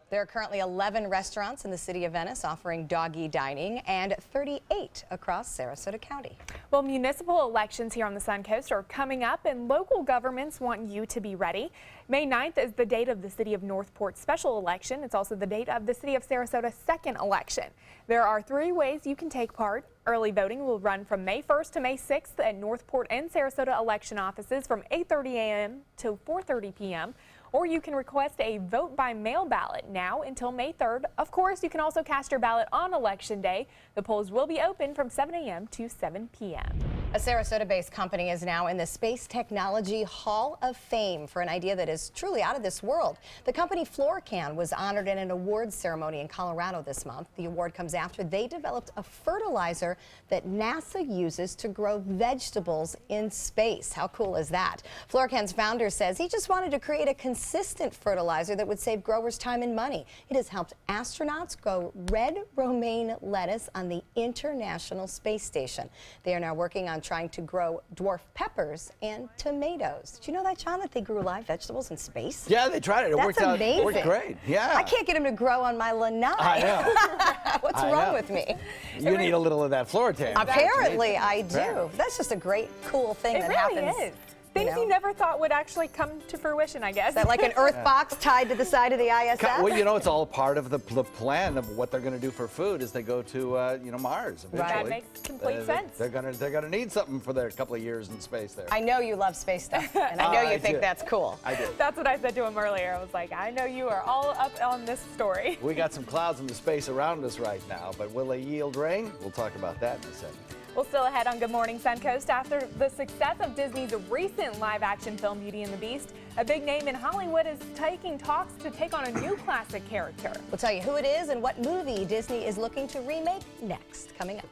There are currently 11 restaurants in the city of Venice offering doggy dining and 38 across Sarasota County. Well, municipal elections here on the Suncoast are coming up, and local governments want you to be ready. May 9th is the date of the City of Northport's special election. It's also the date of the City of Sarasota's second election. There are 3 ways you can take part. Early voting will run from May 1st to May 6th at Northport and Sarasota election offices from 8:30 a.m. to 4:30 p.m. Or you can request a vote by mail ballot now until May 3rd. Of course, you can also cast your ballot on Election Day. The polls will be open from 7 a.m. to 7 p.m. A Sarasota-based company is now in the Space Technology Hall of Fame for an idea that is truly out of this world. The company Florcan was honored in an awards ceremony in Colorado this month. The award comes after they developed a fertilizer that NASA uses to grow vegetables in space. How cool is that? Florcan's founder says he just wanted to create a consistent fertilizer that would save growers time and money. It has helped astronauts grow red romaine lettuce on the International Space Station. They are now working on trying to grow dwarf peppers and tomatoes. Did you know that, John, that they grew live vegetables in space? Yeah, they tried it. It worked out. It worked great. Yeah. I can't get them to grow on my lanai. I know. What's wrong with me? You need a little of that Florcan. Apparently, I do. Yeah. That's just a great, cool thing that really happens. Is. Things you never thought would actually come to fruition, I guess. Is that like an earth box tied to the side of the ISS? Well, you know, it's all part of the plan of what they're going to do for food as they go to, you know, Mars eventually. That makes complete sense. They're gonna need something for their couple of years in space there. I know you love space stuff, and I know you think that's cool. I do. That's what I said to him earlier. I was like, I know you are all up on this story. We got some clouds in the space around us right now, but will they yield rain? We'll talk about that in a second. Well, still ahead on Good Morning Suncoast, after the success of Disney's recent live-action film Beauty and the Beast, a big name in Hollywood is taking talks to take on a new classic character. We'll tell you who it is and what movie Disney is looking to remake next, coming up.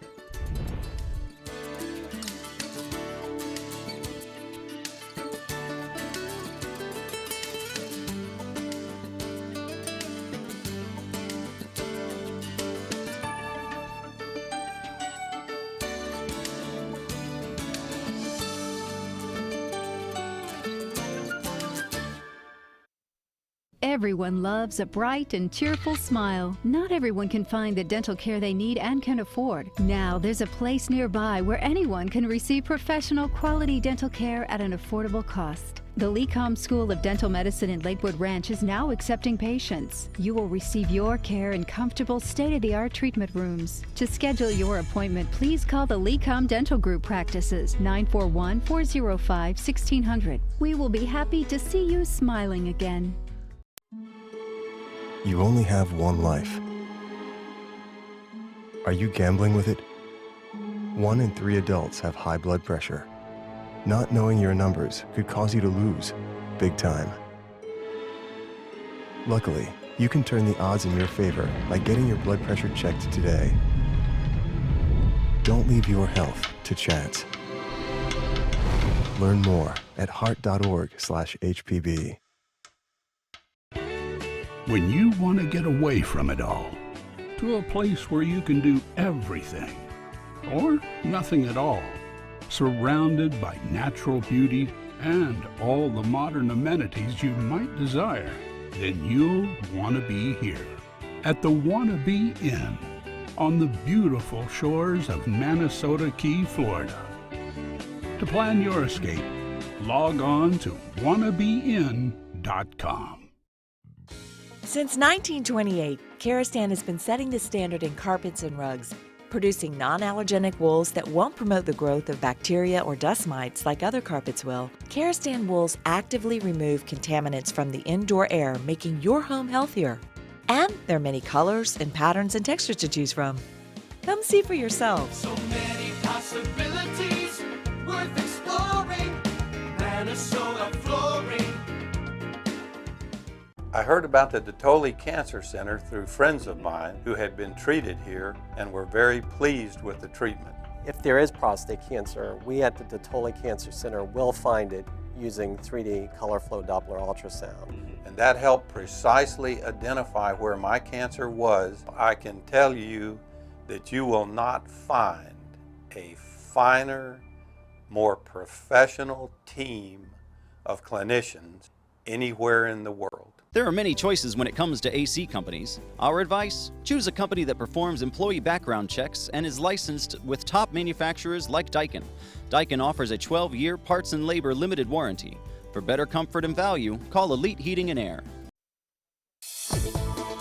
Everyone loves a bright and cheerful smile. Not everyone can find the dental care they need and can afford. Now there's a place nearby where anyone can receive professional quality dental care at an affordable cost. The LECOM School of Dental Medicine in Lakewood Ranch is now accepting patients. You will receive your care in comfortable, state-of-the-art treatment rooms. To schedule your appointment, please call the LECOM Dental Group practices, 941-405-1600. We will be happy to see you smiling again. You only have one life. Are you gambling with it? 1 in 3 adults have high blood pressure. Not knowing your numbers could cause you to lose, big time. Luckily, you can turn the odds in your favor by getting your blood pressure checked today. Don't leave your health to chance. Learn more at heart.org/HPB. When you want to get away from it all, to a place where you can do everything, or nothing at all, surrounded by natural beauty and all the modern amenities you might desire, then you'll want to be here at the Wanna Be Inn on the beautiful shores of Manasota Key, Florida. To plan your escape, log on to wannabeinn.com. Since 1928, Karastan has been setting the standard in carpets and rugs, producing non-allergenic wools that won't promote the growth of bacteria or dust mites like other carpets will. Karastan wools actively remove contaminants from the indoor air, making your home healthier. And there are many colors and patterns and textures to choose from. Come see for yourself. So many possibilities worth exploring. Manasota Flooring. I heard about the Dotoli Cancer Center through friends of mine who had been treated here and were very pleased with the treatment. If there is prostate cancer, we at the Dotoli Cancer Center will find it using 3D color flow Doppler ultrasound. And that helped precisely identify where my cancer was. I can tell you that you will not find a finer, more professional team of clinicians anywhere in the world. There are many choices when it comes to AC companies. Our advice? Choose a company that performs employee background checks and is licensed with top manufacturers like Daikin. Daikin offers a 12-year parts and labor limited warranty. For better comfort and value, call Elite Heating and Air.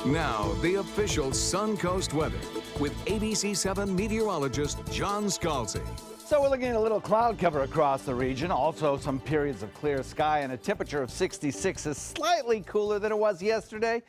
Now, the official Suncoast weather with ABC7 meteorologist John Scalzi. So we're looking at a little cloud cover across the region, also some periods of clear sky, and a temperature of 66 is slightly cooler than it was yesterday.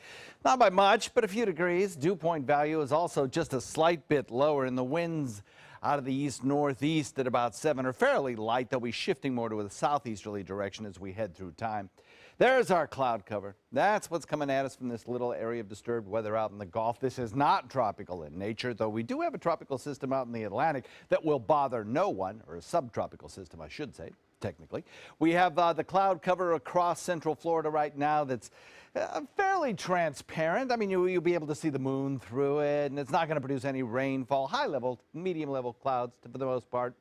Not by much, but a few degrees. Dew point value is also just a slight bit lower, and the winds out of the east-northeast at about 7 are fairly light. They'll be shifting more to a southeasterly direction as we head through time. There's our cloud cover. That's what's coming at us from this little area of disturbed weather out in the Gulf. This is not tropical in nature, though we do have a tropical system out in the Atlantic that will bother no one, or a subtropical system, I should say, technically. We have the cloud cover across central Florida right now that's fairly transparent. I mean, you'll be able to see the moon through it, and it's not going to produce any rainfall. High-level, medium-level clouds for the most part.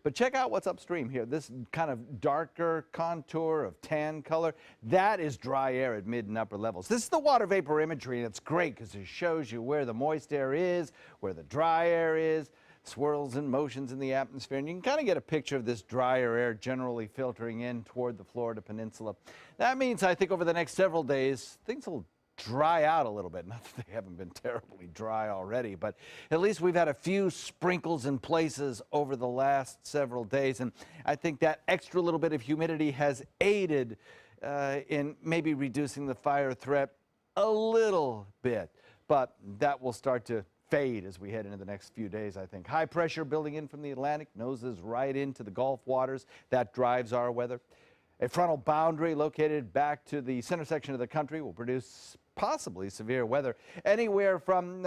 But check out what's upstream here. This kind of darker contour of tan color, that is dry air at mid and upper levels. This is the water vapor imagery, and it's great because it shows you where the moist air is, where the dry air is. swirls and motions in the atmosphere, and you can kind of get a picture of this drier air generally filtering in toward the Florida peninsula. That means, I think, over the next several days, things will dry out a little bit. Not that they haven't been terribly dry already, but at least we've had a few sprinkles in places over the last several days, and I think that extra little bit of humidity has aided in maybe reducing the fire threat a little bit, but that will start to fade as we head into the next few days, I think. High pressure building in from the Atlantic, noses right into the Gulf waters. That drives our weather. A frontal boundary located back to the center section of the country will produce possibly severe weather anywhere from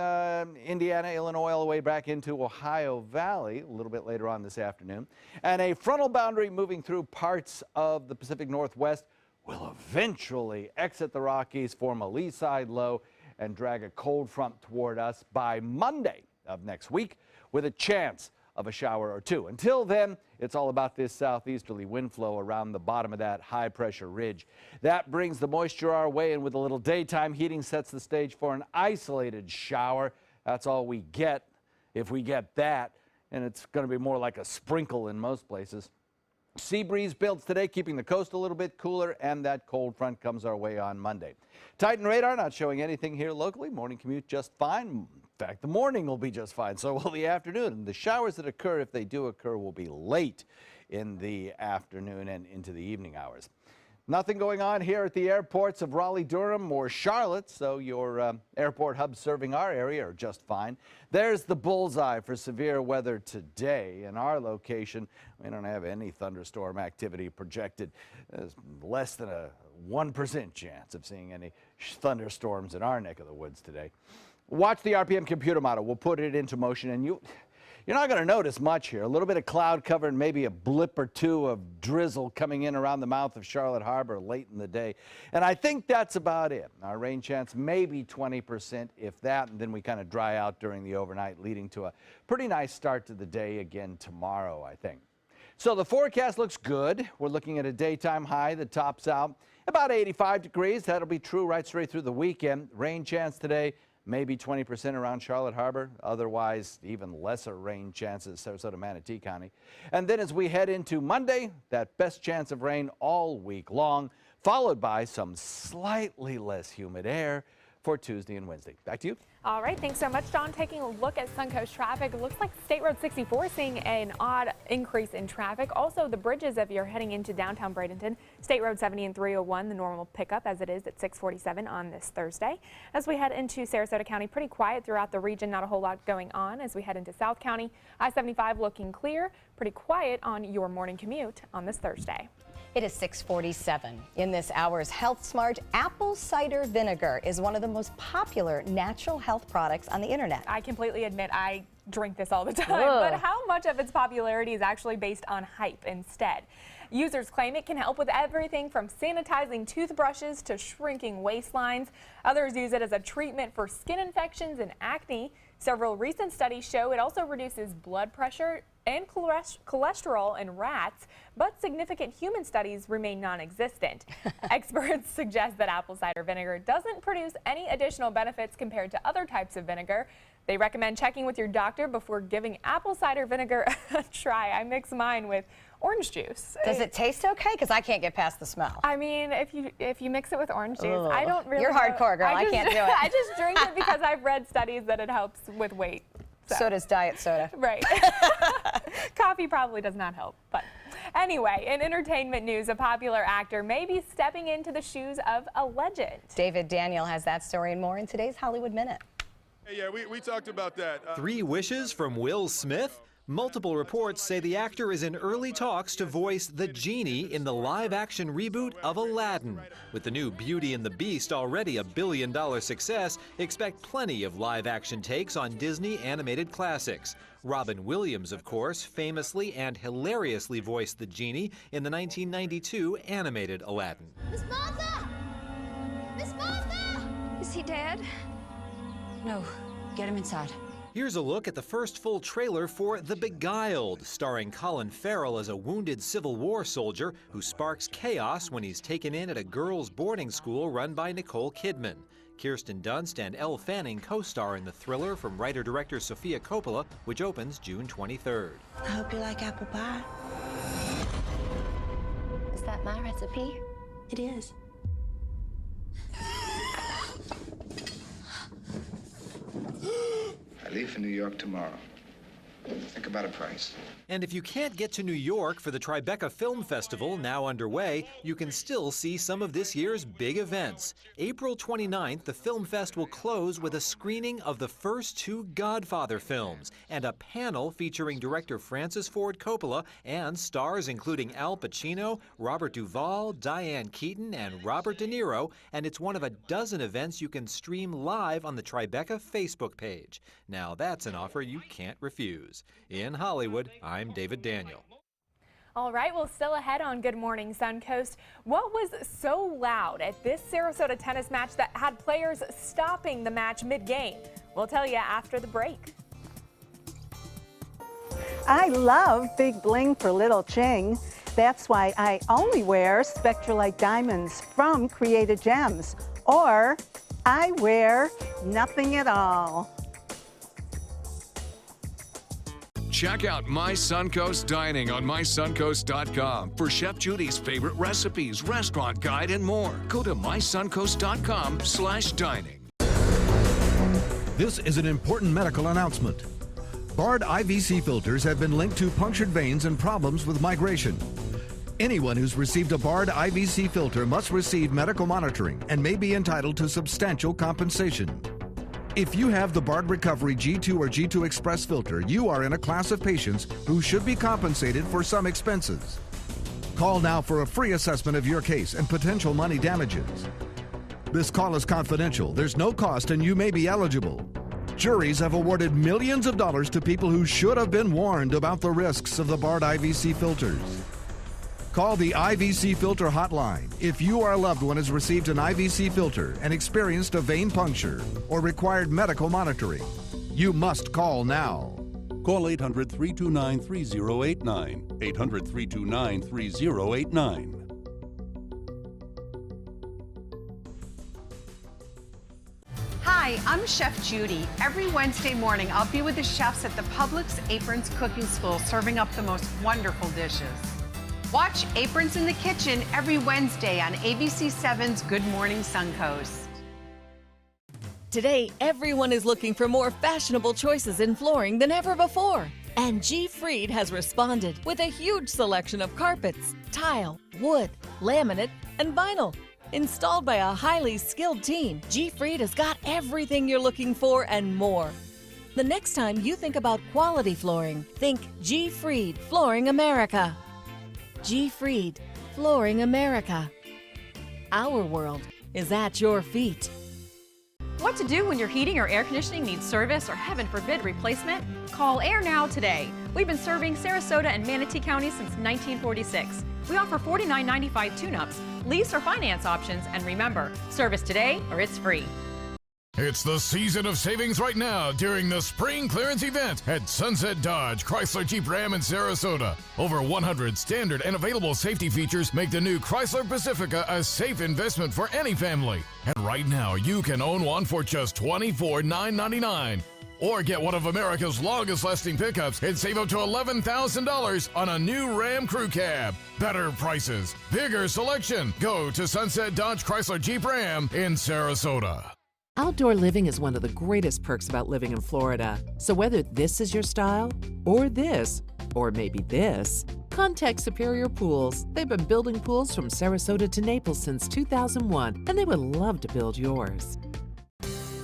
Indiana, Illinois, all the way back into Ohio Valley a little bit later on this afternoon. And a frontal boundary moving through parts of the Pacific Northwest will eventually exit the Rockies, form a lee side low, and drag a cold front toward us by Monday of next week with a chance of a shower or two. Until then, it's all about this southeasterly wind flow around the bottom of that high pressure ridge. That brings the moisture our way, and with a little daytime heating sets the stage for an isolated shower. That's all we get if we get that, and it's going to be more like a sprinkle in most places. Sea breeze builds today, keeping the coast a little bit cooler, and that cold front comes our way on Monday. Titan radar not showing anything here locally. Morning commute just fine. In fact, the morning will be just fine. So will the afternoon. And the showers that occur, if they do occur, will be late in the afternoon and into the evening hours. Nothing going on here at the airports of Raleigh-Durham or Charlotte, so your airport hubs serving our area are just fine. There's the bullseye for severe weather today. In our location, we don't have any thunderstorm activity projected. There's less than a 1% chance of seeing any thunderstorms in our neck of the woods today. Watch the RPM computer model. We'll put it into motion, and you're not going to notice much here. A little bit of cloud cover and maybe a blip or two of drizzle coming in around the mouth of Charlotte Harbor late in the day. And I think that's about it. Our rain chance may be 20%, if that, and then we kind of dry out during the overnight, leading to a pretty nice start to the day again tomorrow, I think. So the forecast looks good. We're looking at a daytime high that tops out about 85 degrees. That'll be true right straight through the weekend. Rain chance today, maybe 20% around Charlotte Harbor. Otherwise, even lesser rain chances, Sarasota, Manatee County. And then as we head into Monday, that best chance of rain all week long, followed by some slightly less humid air for Tuesday and Wednesday. Back to you. All right, thanks so much, Don. Taking a look at Suncoast traffic, it looks like State Road 64 seeing an odd increase in traffic. Also, the bridges, if you're heading into downtown Bradenton, State Road 70 and 301, the normal pickup as it is at 647 on this Thursday. As we head into Sarasota County, pretty quiet throughout the region, not a whole lot going on. As we head into South County, I-75 looking clear, pretty quiet on your morning commute on this Thursday. It is 6:47. In this hour's Health Smart, apple cider vinegar is one of the most popular natural health products on the internet. I completely admit I drink this all the time, but how much of its popularity is actually based on hype instead? Users claim it can help with everything from sanitizing toothbrushes to shrinking waistlines. Others use it as a treatment for skin infections and acne. Several recent studies show it also reduces blood pressure and cholesterol in rats, but significant human studies remain non-existent. Experts suggest that apple cider vinegar doesn't produce any additional benefits compared to other types of vinegar. They recommend checking with your doctor before giving apple cider vinegar a try. I mix mine with orange juice. Does it taste okay? Because I can't get past the smell. I mean, if you mix it with orange juice, I don't really. You're hardcore, girl. I can't do it. I just drink it because I've read studies that it helps with weight. So does diet soda. Right. Coffee probably does not help. But anyway, in entertainment news, a popular actor may be stepping into the shoes of a legend. David Daniel has that story and more in today's Hollywood Minute. Yeah, we talked about that. 3 wishes from Will Smith? Multiple reports say the actor is in early talks to voice the genie in the live-action reboot of Aladdin. With the new Beauty and the Beast already a billion-dollar success, expect plenty of live-action takes on Disney animated classics. Robin Williams, of course, famously and hilariously voiced the genie in the 1992 animated Aladdin. Miss Martha! Miss Martha! Is he dead? No. Get him inside. Here's a look at the first full trailer for The Beguiled, starring Colin Farrell as a wounded Civil War soldier who sparks chaos when he's taken in at a girls' boarding school run by Nicole Kidman. Kirsten Dunst and Elle Fanning co-star in the thriller from writer-director Sofia Coppola, which opens June 23rd. I hope you like apple pie. Is that my recipe? It is. I leave for New York tomorrow. Think about a price. And if you can't get to New York for the Tribeca Film Festival, now underway, you can still see some of this year's big events. April 29th, the Film Fest will close with a screening of the first two Godfather films and a panel featuring director Francis Ford Coppola and stars including Al Pacino, Robert Duvall, Diane Keaton, and Robert De Niro. And it's one of a dozen events you can stream live on the Tribeca Facebook page. Now that's an offer you can't refuse. In Hollywood, I'm David Daniel. All right, well, still ahead on Good Morning Suncoast. What was so loud at this Sarasota tennis match that had players stopping the match mid-game? We'll tell you after the break. I love big bling for little Ching. That's why I only wear Spectralite diamonds from Created Gems. Or I wear nothing at all. Check out My Suncoast Dining on mysuncoast.com for Chef Judy's favorite recipes, restaurant guide, and more. Go to mysuncoast.com/dining. This is an important medical announcement. Bard IVC filters have been linked to punctured veins and problems with migration. Anyone who's received a Bard IVC filter must receive medical monitoring and may be entitled to substantial compensation. If you have the Bard Recovery G2 or G2 Express filter, you are in a class of patients who should be compensated for some expenses. Call now for a free assessment of your case and potential money damages. This call is confidential, there's no cost, and you may be eligible. Juries have awarded millions of dollars to people who should have been warned about the risks of the Bard IVC filters. Call the IVC Filter Hotline if you or a loved one has received an IVC filter and experienced a vein puncture or required medical monitoring. You must call now. Call 800-329-3089. 800-329-3089. Hi, I'm Chef Judy. Every Wednesday morning, I'll be with the chefs at the Publix Aprons Cooking School serving up the most wonderful dishes. Watch Aprons in the Kitchen every Wednesday on ABC7's Good Morning Suncoast. Today, everyone is looking for more fashionable choices in flooring than ever before. And G. Fried has responded with a huge selection of carpets, tile, wood, laminate, and vinyl. Installed by a highly skilled team, G. Fried has got everything you're looking for and more. The next time you think about quality flooring, think G. Fried Flooring America. G. Fried, Flooring America. Our world is at your feet. What to do when your heating or air conditioning needs service or, heaven forbid, replacement? Call Air Now today. We've been serving Sarasota and Manatee County since 1946. We offer $49.95 tune-ups, lease or finance options, and remember, service today or it's free. It's the season of savings right now during the spring clearance event at Sunset Dodge, Chrysler Jeep Ram in Sarasota. Over 100 standard and available safety features make the new Chrysler Pacifica a safe investment for any family. And right now, you can own one for just $24,999. Or get one of America's longest-lasting pickups and save up to $11,000 on a new Ram Crew Cab. Better prices, bigger selection. Go to Sunset Dodge Chrysler Jeep Ram in Sarasota. Outdoor living is one of the greatest perks about living in Florida. So whether this is your style, or this, or maybe this, contact Superior Pools. They've been building pools from Sarasota to Naples since 2001, and they would love to build yours.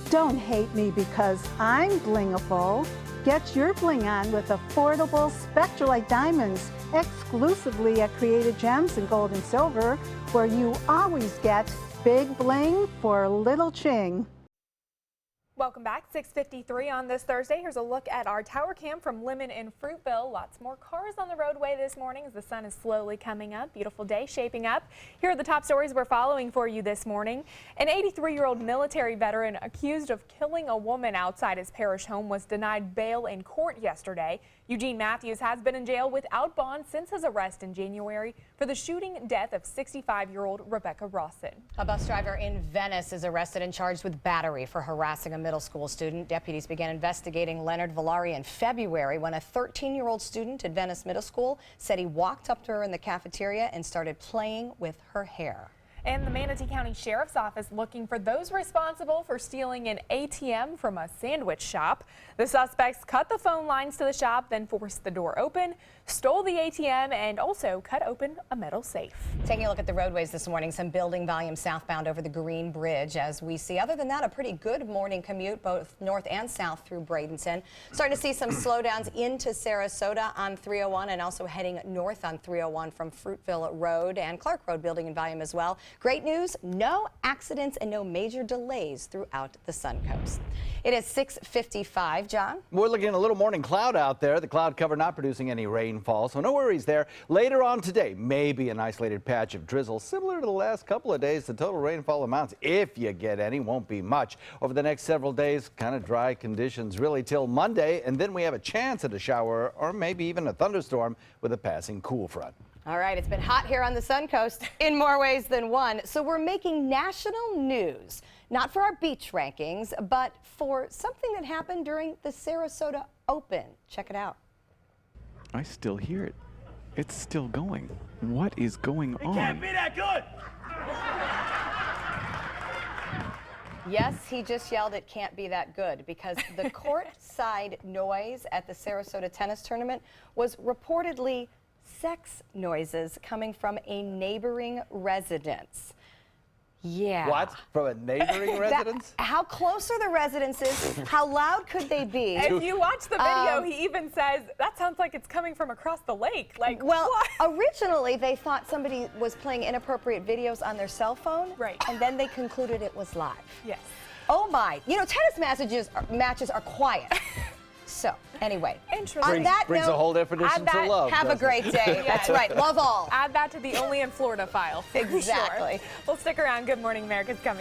Don't hate me because I'm blingable. Get your bling on with affordable Spectralite diamonds exclusively at Created Gems in Gold and Silver, where you always get big bling for little Ching. Welcome back. 6:53 on this Thursday. Here's a look at our tower cam from Lemon and Fruitville. Lots more cars on the roadway this morning as the sun is slowly coming up. Beautiful day shaping up. Here are the top stories we're following for you this morning. An 83-year-old military veteran accused of killing a woman outside his parish home was denied bail in court yesterday. Eugene Matthews has been in jail without bond since his arrest in January for the shooting death of 65-year-old Rebecca Rawson. A bus driver in Venice is arrested and charged with battery for harassing a middle school student. Deputies began investigating Leonard Villari in February when a 13-year-old student at Venice Middle School said he walked up to her in the cafeteria and started playing with her hair. And the Manatee County Sheriff's Office looking for those responsible for stealing an ATM from a sandwich shop. The suspects cut the phone lines to the shop, then forced the door open, stole the ATM, and also cut open a metal safe. Taking a look at the roadways this morning, some building volume southbound over the Green Bridge as we see. Other than that, a pretty good morning commute both north and south through Bradenton. Starting to see some slowdowns into Sarasota on 301 and also heading north on 301 from Fruitville Road and Clark Road building in volume as well. Great news, no accidents and no major delays throughout the Suncoast. It is 6:55, John. We're looking at a little morning cloud out there. The cloud cover not producing any rainfall, so no worries there. Later on today, maybe an isolated patch of drizzle. Similar to the last couple of days, the total rainfall amounts, if you get any, won't be much. Over the next several days, kind of dry conditions really till Monday, and then we have a chance at a shower or maybe even a thunderstorm with a passing cool front. All right, it's been hot here on the Suncoast in more ways than one. So we're making national news, not for our beach rankings, but for something that happened during the Sarasota Open. Check it out. I still hear it. It's still going. What is going on? It can't be that good! Yes, he just yelled, "It can't be that good," because the court-side noise at the Sarasota tennis tournament was reportedly sex noises coming from a neighboring residence. Yeah. What? From a neighboring residence? How close are the residences? How loud could they be? If you watch the video, he even says, that sounds like it's coming from across the lake. Like, well, what? Originally they thought somebody was playing inappropriate videos on their cell phone. Right. And then they concluded it was live. Yes. Oh my. You know, tennis matches are quiet. So, anyway, on that brings note, a whole definition to love. Have a great day. That's right. Love all. Add that to the Only in Florida file. Exactly. Sure. Well, stick around. Good Morning America's coming.